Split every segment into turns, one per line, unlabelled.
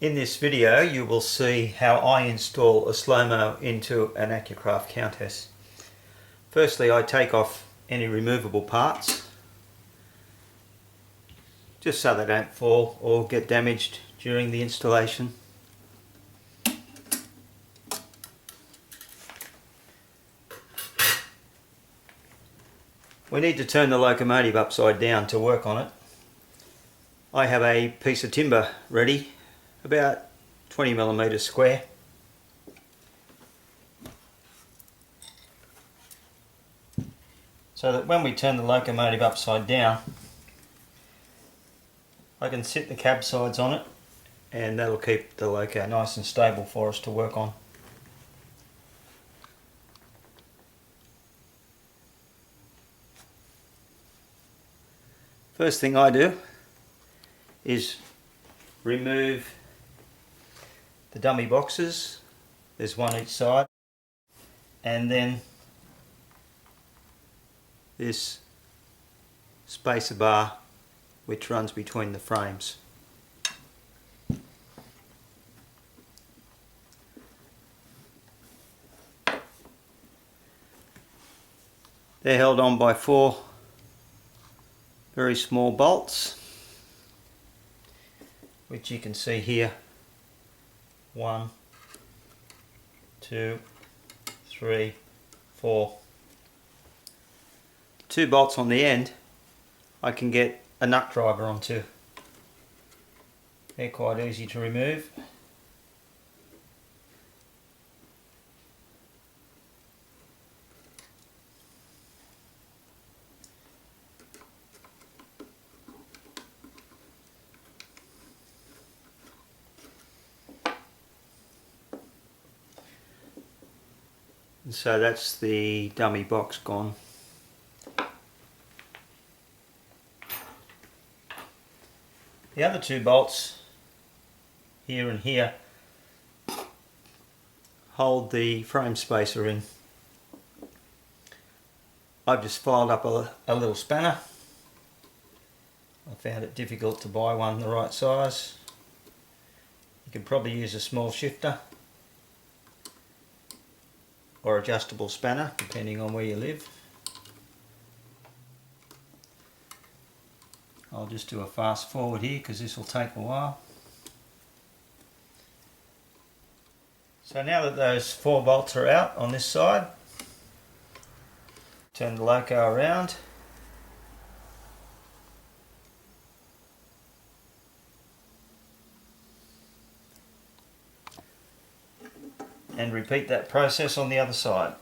In this video you will see how I install a Slo-Mo into an Accucraft countess. Firstly, I take off any removable parts just so they don't fall or get damaged during the installation. We need to turn the locomotive upside down to work on it. I have a piece of timber ready, about 20mm square. So that when we turn the locomotive upside down, I can sit the cab sides on it, and that'll keep the loco nice and stable for us to work on. First thing I do is remove the dummy boxes. There's one each side, and then this spacer bar which runs between the frames. They're held on by 4 very small bolts, which you can see here. 1, 2, 3, 4. 2 bolts on the end I can get a nut driver onto. They're quite easy to remove. And so that's the dummy box gone. The other 2 bolts, here and here, hold the frame spacer in. I've just filed up a little spanner. I found it difficult to buy one the right size. You could probably use a small shifter or adjustable spanner, depending on where you live. I'll just do a fast forward here because this will take a while. So now that those 4 bolts are out on this side, turn the loco around. And repeat that process on the other side.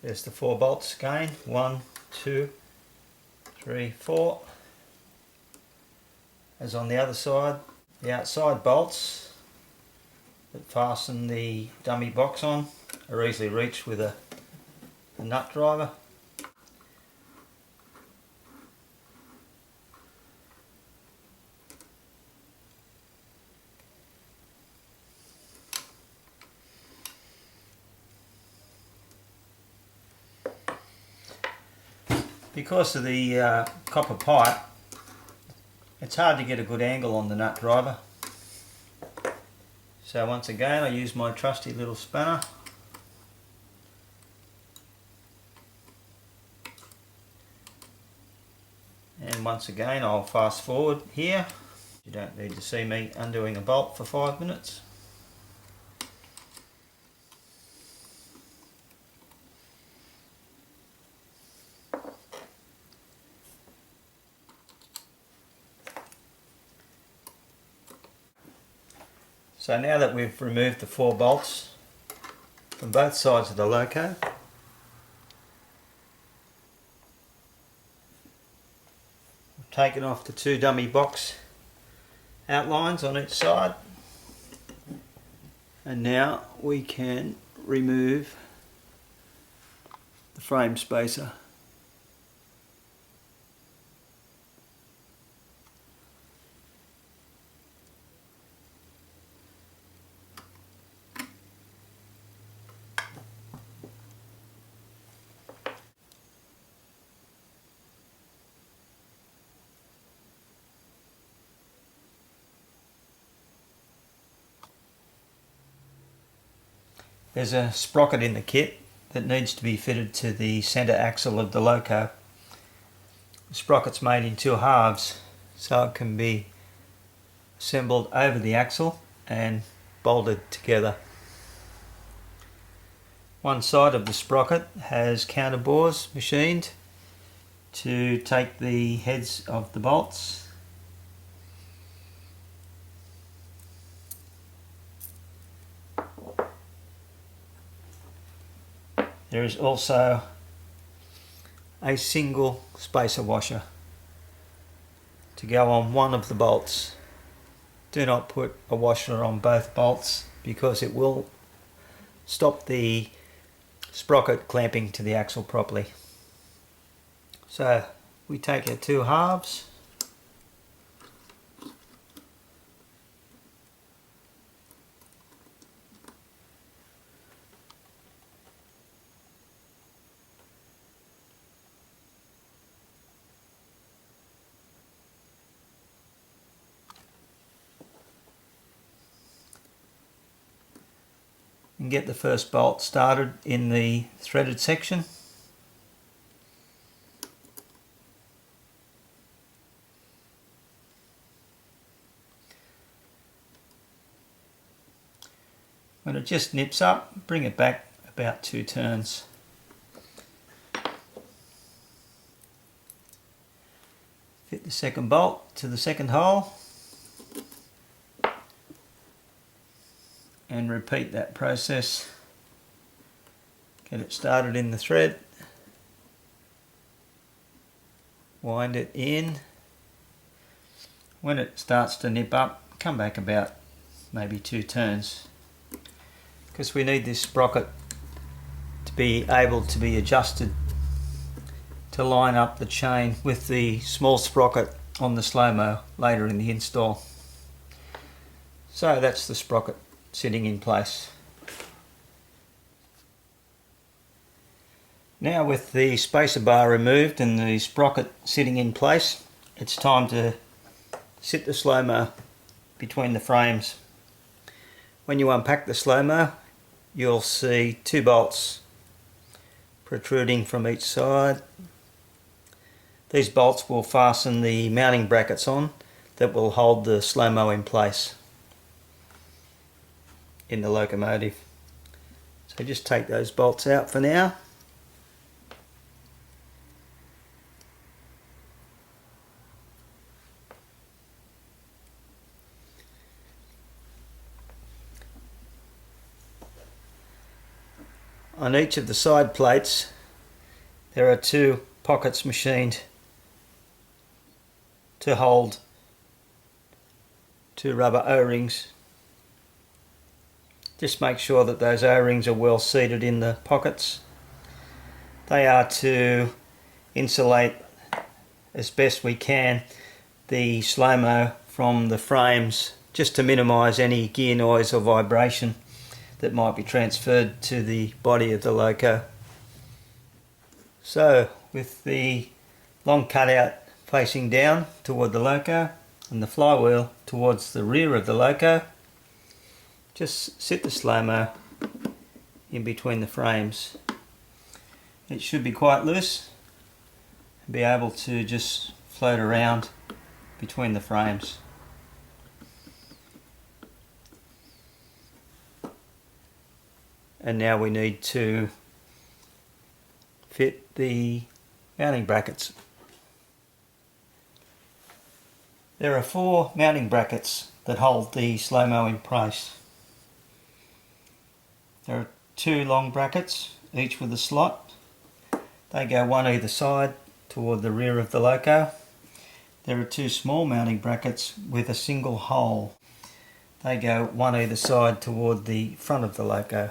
There's the 4 bolts again. 1, 2, 3, 4. As on the other side, the outside bolts that fasten the dummy box on are easily reached with a nut driver. Because of the copper pipe, it's hard to get a good angle on the nut driver. So once again I use my trusty little spanner. And once again I'll fast forward here. You don't need to see me undoing a bolt for 5 minutes. So now that we've removed the 4 bolts from both sides of the loco, we've taken off the 2 dummy box outlines on each side. And now we can remove the frame spacer. There's a sprocket in the kit that needs to be fitted to the centre axle of the loco. The sprocket's made in two halves, so it can be assembled over the axle and bolted together. One side of the sprocket has counter bores machined to take the heads of the bolts. There is also a single spacer washer to go on one of the bolts. Do not put a washer on both bolts because it will stop the sprocket clamping to the axle properly. So we take our two halves, and get the first bolt started in the threaded section. When it just nips up, bring it back about 2 turns. Fit the second bolt to the second hole and repeat that process. Get it started in the thread, wind it in. When it starts to nip up, come back about maybe 2 turns, because we need this sprocket to be able to be adjusted to line up the chain with the small sprocket on the Slo-Mo later in the install. So that's the sprocket sitting in place. Now, with the spacer bar removed and the sprocket sitting in place, it's time to sit the Slo-Mo between the frames. When you unpack the Slo-Mo, you'll see 2 bolts protruding from each side. These bolts will fasten the mounting brackets on that will hold the Slo-Mo in place in the locomotive. So just take those bolts out for now. On each of the side plates there are 2 pockets machined to hold 2 rubber O-rings. Just make sure that those O-rings are well seated in the pockets. They are to insulate as best we can the Slo-Mo from the frames, just to minimise any gear noise or vibration that might be transferred to the body of the loco. So, with the long cutout facing down toward the loco and the flywheel towards the rear of the loco, just sit the Slo-Mo in between the frames. It should be quite loose and be able to just float around between the frames. And now we need to fit the mounting brackets. There are 4 mounting brackets that hold the Slo-Mo in place. There are 2 long brackets, each with a slot. They go one either side toward the rear of the loco. There are 2 small mounting brackets with a single hole. They go one either side toward the front of the loco.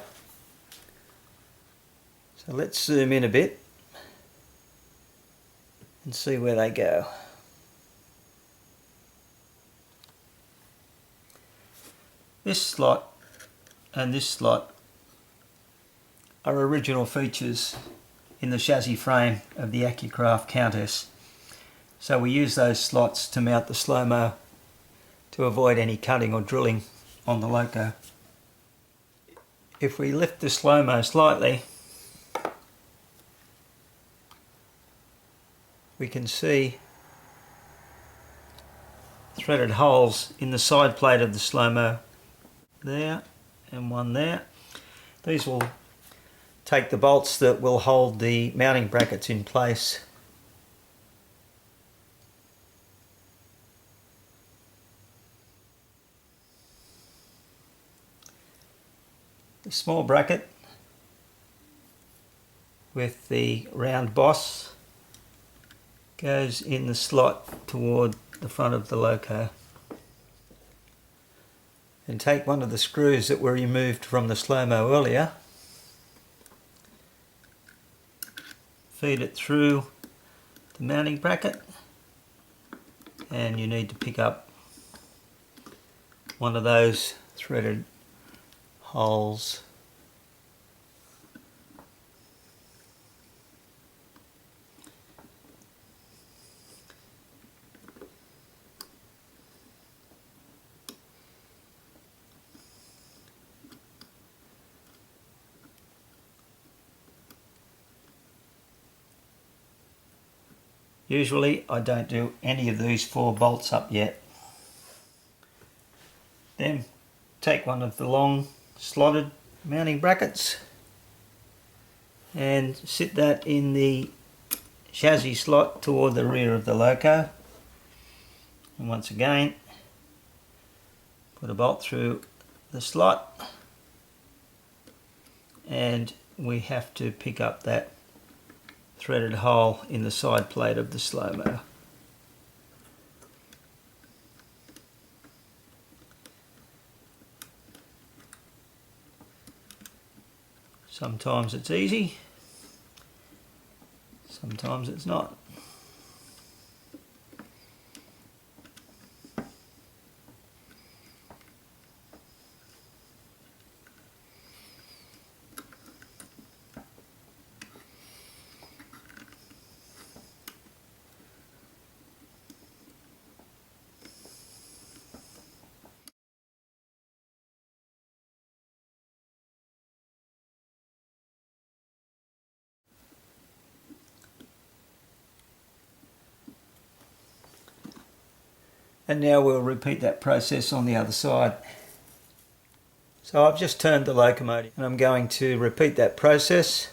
So let's zoom in a bit and see where they go. This slot and this slot are original features in the chassis frame of the Accucraft Countess. So we use those slots to mount the Slo-Mo to avoid any cutting or drilling on the loco. If we lift the Slo-Mo slightly, we can see threaded holes in the side plate of the Slo-Mo. There and one there. These will take the bolts that will hold the mounting brackets in place. The small bracket with the round boss goes in the slot toward the front of the loco. And take one of the screws that were removed from the Slo-Mo earlier, feed it through the mounting bracket, and you need to pick up one of those threaded holes. Usually I don't do any of these 4 bolts up yet. Then take one of the long slotted mounting brackets and sit that in the chassis slot toward the rear of the loco. And once again, put a bolt through the slot, and we have to pick up that threaded hole in the side plate of the Slo-Mo. Sometimes it's easy, sometimes it's not. And now we'll repeat that process on the other side. So I've just turned the locomotive and I'm going to repeat that process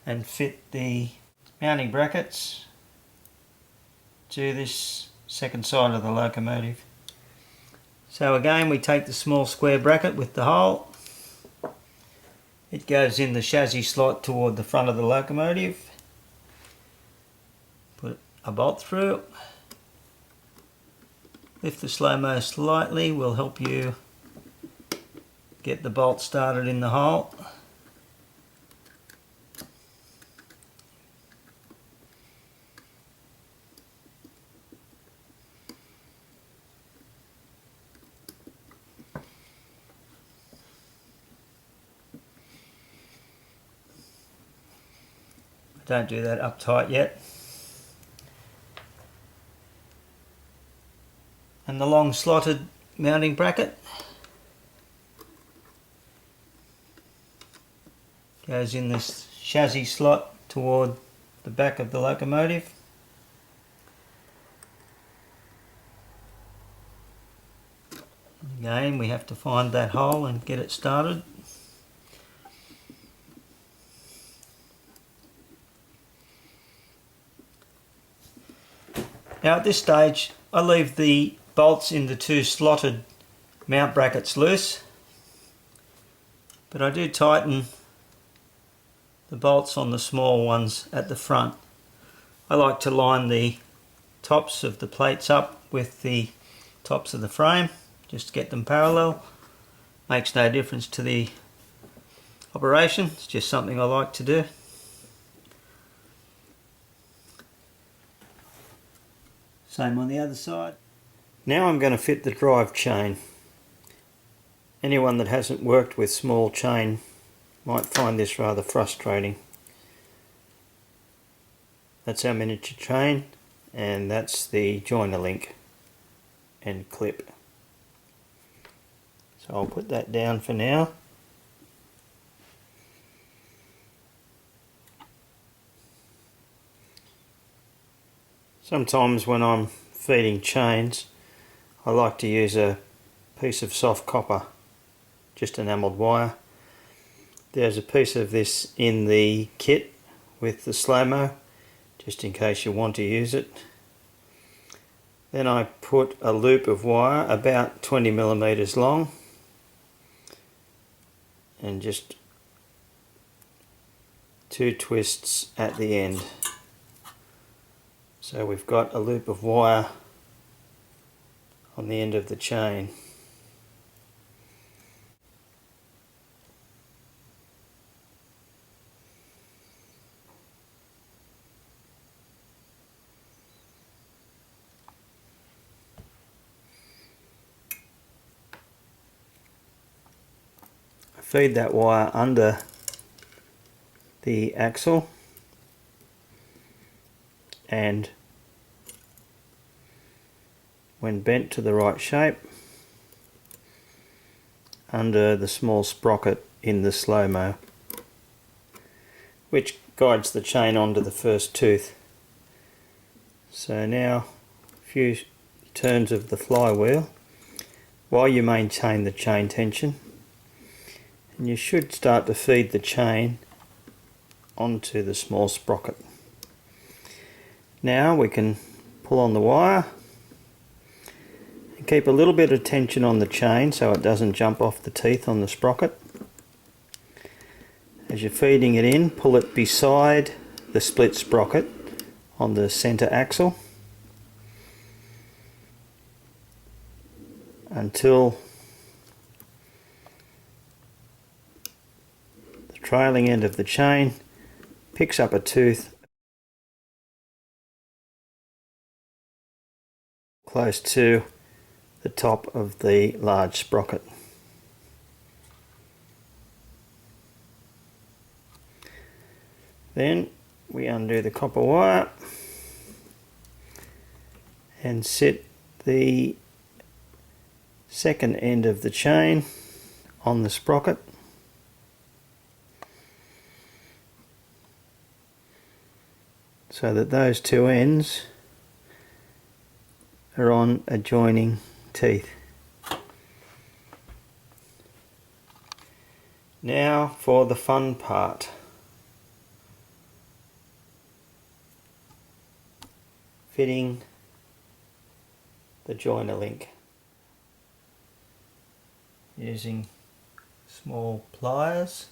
and fit the mounting brackets to this second side of the locomotive. So again, we take the small square bracket with the hole. It goes in the chassis slot toward the front of the locomotive. Put a bolt through. Lift the Slo-Mo slightly, will help you get the bolt started in the hole. Don't do that uptight yet. And the long slotted mounting bracket goes in this chassis slot toward the back of the locomotive. Again, we have to find that hole and get it started. Now at this stage I leave the bolts in the 2 slotted mount brackets loose, but I do tighten the bolts on the small ones at the front. I like to line the tops of the plates up with the tops of the frame, just to get them parallel. Makes no difference to the operation, it's just something I like to do. Same on the other side. Now I'm going to fit the drive chain. Anyone that hasn't worked with small chain might find this rather frustrating. That's our miniature chain, and that's the joiner link and clip. So I'll put that down for now. Sometimes when I'm feeding chains, I like to use a piece of soft copper, just enamelled wire. There's a piece of this in the kit with the Slo-Mo, just in case you want to use it. Then I put a loop of wire about 20mm long and just 2 twists at the end. So we've got a loop of wire on the end of the chain. I feed that wire under the axle and when bent to the right shape, under the small sprocket in the Slo-Mo, which guides the chain onto the first tooth. So now a few turns of the flywheel while you maintain the chain tension, and you should start to feed the chain onto the small sprocket. Now we can pull on the wire and keep a little bit of tension on the chain so it doesn't jump off the teeth on the sprocket. As you're feeding it in, pull it beside the split sprocket on the centre axle until the trailing end of the chain picks up a tooth close to the top of the large sprocket. Then we undo the copper wire and sit the second end of the chain on the sprocket. So that those two ends are on adjoining teeth. Now for the fun part. Fitting the joiner link using small pliers.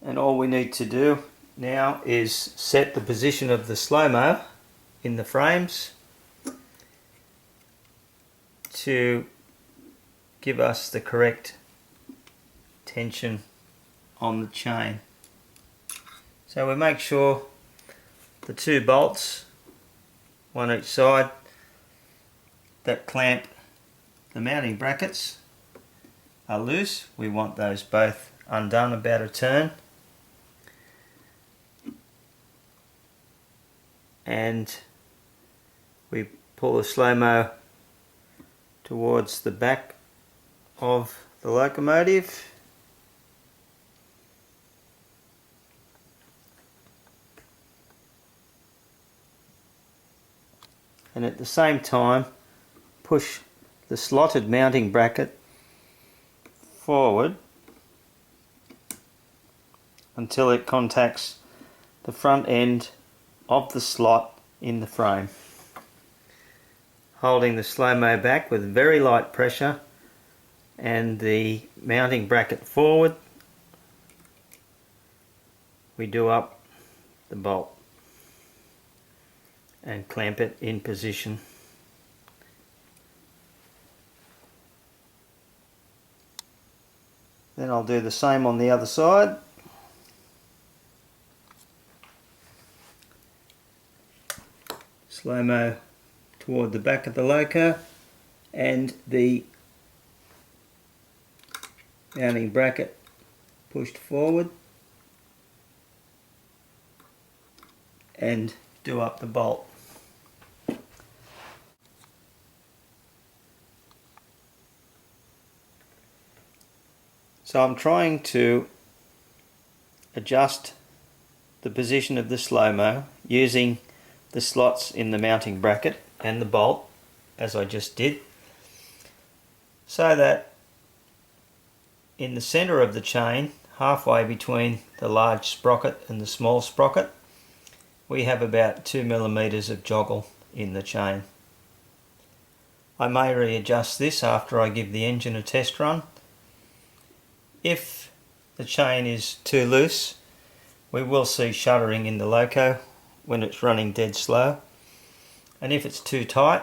And all we need to do now is set the position of the Slo-Mo in the frames to give us the correct tension on the chain. So we make sure the two bolts, one each side, that clamp the mounting brackets are loose. We want those both undone about a turn. And we pull the Slo-Mo towards the back of the locomotive. And at the same time push the slotted mounting bracket forward until it contacts the front end of the slot in the frame. Holding the Slo-Mo back with very light pressure and the mounting bracket forward, we do up the bolt and clamp it in position. Then I'll do the same on the other side. Slo-Mo toward the back of the loco and the mounting bracket pushed forward, and do up the bolt. So I'm trying to adjust the position of the Slo-Mo using the slots in the mounting bracket and the bolt, as I just did, so that in the center of the chain, halfway between the large sprocket and the small sprocket, we have about 2 millimeters of joggle in the chain. I may readjust this after I give the engine a test run. If the chain is too loose, we will see shuddering in the loco when it's running dead slow, and if it's too tight,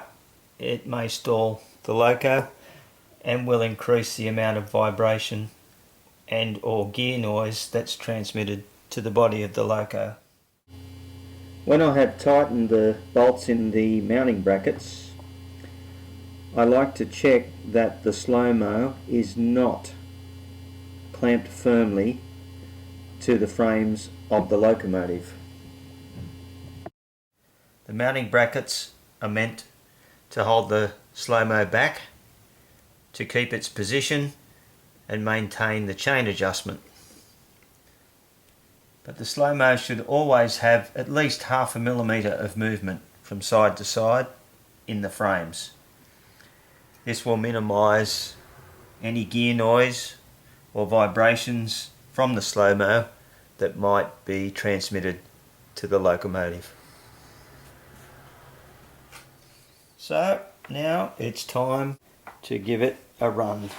it may stall the loco and will increase the amount of vibration and or gear noise that's transmitted to the body of the loco. When I have tightened the bolts in the mounting brackets, I like to check that the Slo-Mo is not clamped firmly to the frames of the locomotive. The mounting brackets are meant to hold the Slo-Mo back to keep its position and maintain the chain adjustment. But the Slo-Mo should always have at least 0.5 millimeter of movement from side to side in the frames. This will minimise any gear noise or vibrations from the Slo-Mo that might be transmitted to the locomotive. So now it's time to give it a run.